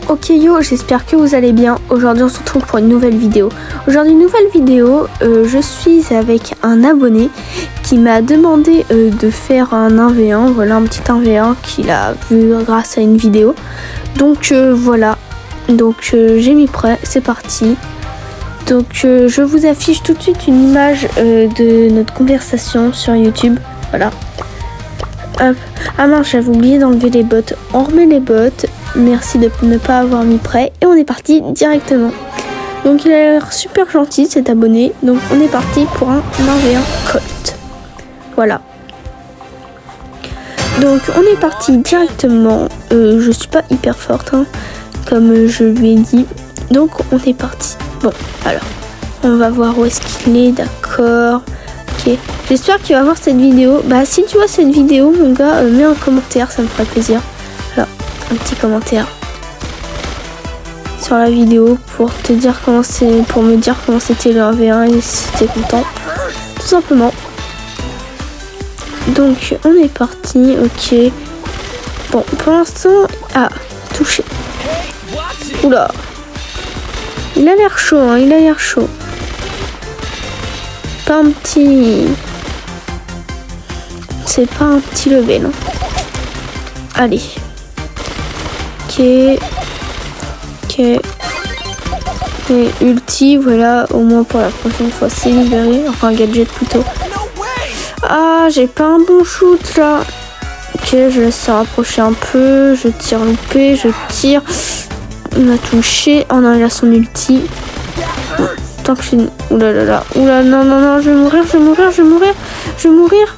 Ok yo, j'espère que vous allez bien. Aujourd'hui on se retrouve pour une nouvelle vidéo. Je suis avec un abonné qui m'a demandé de faire un 1v1. Voilà un petit 1v1 qu'il a vu grâce à une vidéo. Donc voilà, j'ai mis prêt, c'est parti. Donc je vous affiche tout de suite une image de notre conversation sur YouTube. Voilà. Hop. Ah mince, j'avais oublié d'enlever les bots. On remet les bots. Merci de ne pas avoir mis prêt. Et on est parti directement. Donc il a l'air super gentil cet abonné. Donc on est parti pour un 1v1 Colt. Voilà. Donc on est parti directement. Je suis pas hyper forte hein, comme je lui ai dit. Donc on est parti. Bon alors on va voir où est-ce qu'il est. D'accord. Ok. J'espère qu'il va voir cette vidéo. Bah si tu vois cette vidéo mon gars, mets un commentaire, ça me ferait plaisir. Alors un petit commentaire sur la vidéo pour te dire comment c'est, pour me dire comment c'était le 1v1 et si t'es content. Tout simplement. Donc on est parti, ok. Bon pour l'instant, touché. Oula. Il a l'air chaud, hein, il a l'air chaud. Pas un petit... C'est pas un petit level. Hein. Allez. Ok. Et ulti, voilà, au moins pour la prochaine fois c'est libéré. Enfin gadget plutôt. Ah, j'ai pas un bon shoot là. Ok, je laisse se rapprocher un peu. Je tire loupé, je tire. Il m'a touché. Oh non, il a son ulti. Tant que je suis... Oulala. Oula, non, je vais mourir.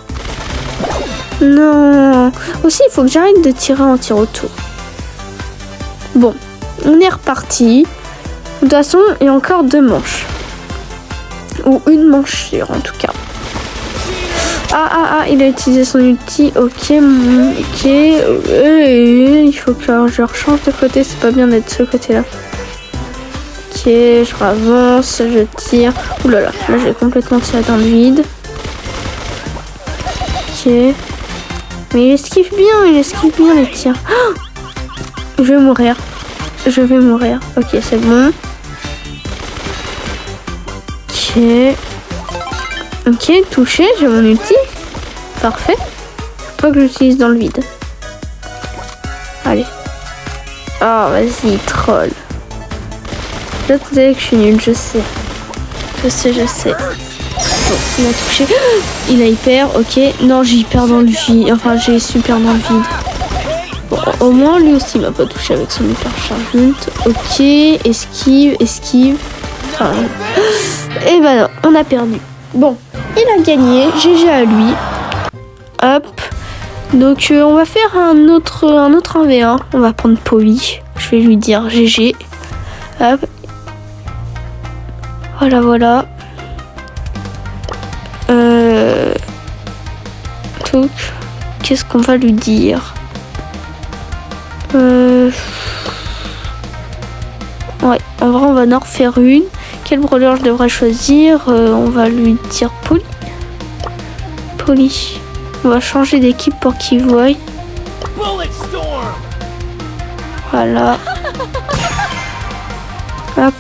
Non. Aussi, il faut que j'arrête de tirer en tir autour. Bon, on est reparti. De toute façon, il y a encore 2 manches. Ou une manche sûre, en tout cas. Il a utilisé son ulti. Ok. Il faut que je rechange de côté. C'est pas bien d'être de ce côté-là. Ok, je ravance, je tire. Oulala, là j'ai complètement tiré dans le vide. Ok. Mais il esquive bien les tirs. Oh, je vais mourir. Ok, c'est bon. Ok, touché, j'ai mon ulti. Parfait. Faut pas que j'utilise dans le vide. Allez. Oh, vas-y, troll. Je sais que je suis nulle, je sais. Bon, il a touché. Il a hyper, ok. Non, j'ai hyper dans le vide. Enfin, j'ai super dans le vide. Bon, au moins, lui aussi, il m'a pas touché avec son hyper chargement. Ok, esquive. Enfin, et ben non, on a perdu. Bon, il a gagné. GG à lui. Hop. Donc, on va faire un autre 1v1. On va prendre Polly. Je vais lui dire GG. Hop. Voilà. Donc, qu'est-ce qu'on va lui dire? Ouais, en vrai, on va en refaire une. Quel brawler je devrais choisir? On va lui dire Polly. On va changer d'équipe pour qu'il voie. Voilà. Hop.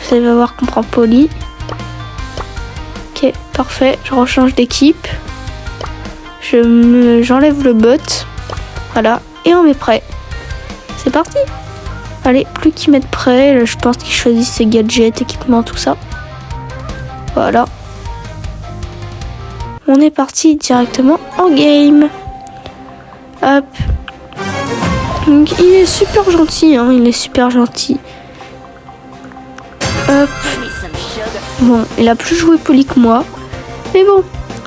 Vous allez voir qu'on prend Polly. Ok, parfait. Je rechange d'équipe. J'enlève le bot. Voilà. Et on met prêt. C'est parti. Allez, plus qu'ils mettent prêt. Là, je pense qu'ils choisissent ses gadgets, équipements, tout ça. Voilà. On est parti directement en game. Hop. Donc, il est super gentil. Hein, Hop. Bon, il a plus joué Polly que moi. Mais bon,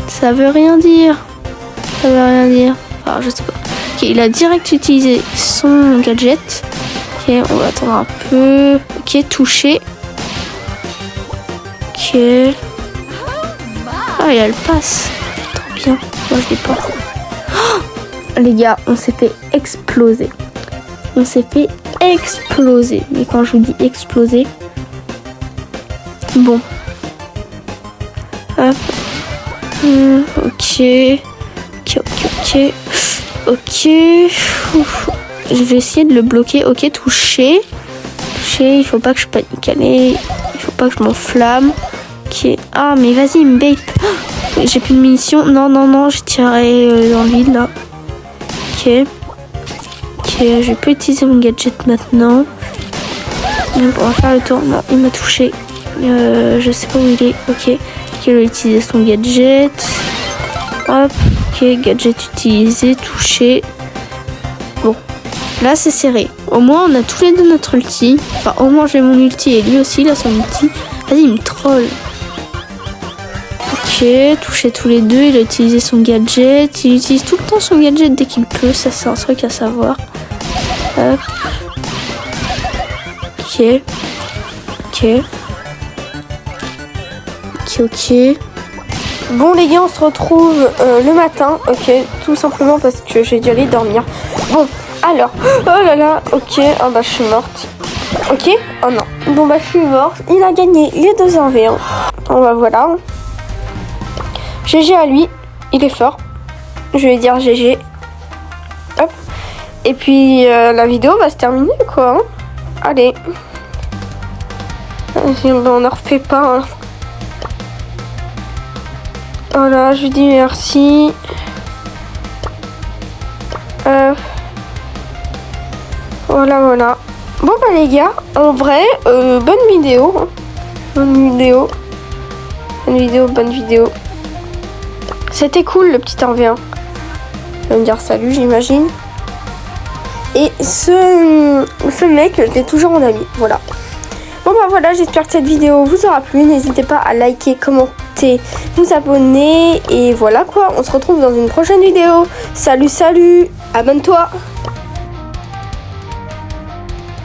ça veut rien dire. Enfin, je sais pas. Ok, il a direct utilisé son gadget. Ok, on va attendre un peu. Ok, touché. Ok. Ah, il a le pass. Trop bien. Moi, je l'ai pas. Oh, les gars, on s'est fait exploser. Mais quand je vous dis exploser... Bon. Hop. Ok. je vais essayer de le bloquer. Ok, toucher. Toucher, il faut pas que je panique. Allez, il faut pas que je m'enflamme. Ok. Ah, mais vas-y, il me bape. Oh, j'ai plus de munitions. Non, non, non, je tirerai dans le vide, là. Ok. Ok, je vais pas utiliser mon gadget maintenant. Donc, on va faire le tour. Non, il m'a touché. Je sais pas où il est. Ok. Ok, il va utiliser son gadget. Hop. Ok, gadget utilisé, touché. Bon. Là, c'est serré. Au moins, on a tous les deux notre ulti. Enfin, au moins, j'ai mon ulti et lui aussi, il a son ulti. Vas-y, il me troll. Ok, touché tous les deux. Il a utilisé son gadget. Il utilise tout le temps son gadget dès qu'il peut. Ça, c'est un truc à savoir. Hop. Ok. Ok. Ok, ok. Bon les gars, on se retrouve le matin. Ok, tout simplement parce que j'ai dû aller dormir. Bon, alors. Oh là là, ok. Ah bah je suis morte. Ok. Oh non. Bon bah je suis morte. Il a gagné les 2 1v1. Bon bah voilà. GG à lui. Il est fort. Je vais dire GG. Hop. Et puis la vidéo va se terminer quoi. Hein. Allez. On n'en refait pas. Hein. Voilà, je lui dis merci. Voilà, voilà. Bon bah les gars, en vrai, bonne vidéo. Hein. Bonne vidéo. Bonne vidéo, bonne vidéo. C'était cool le petit 1v1. Il va me dire salut, j'imagine. Et ce mec, je l'ai toujours en ami. Voilà. Bon bah voilà, j'espère que cette vidéo vous aura plu. N'hésitez pas à liker, commenter, vous abonner. Et voilà quoi, on se retrouve dans une prochaine vidéo. Salut, salut, abonne-toi.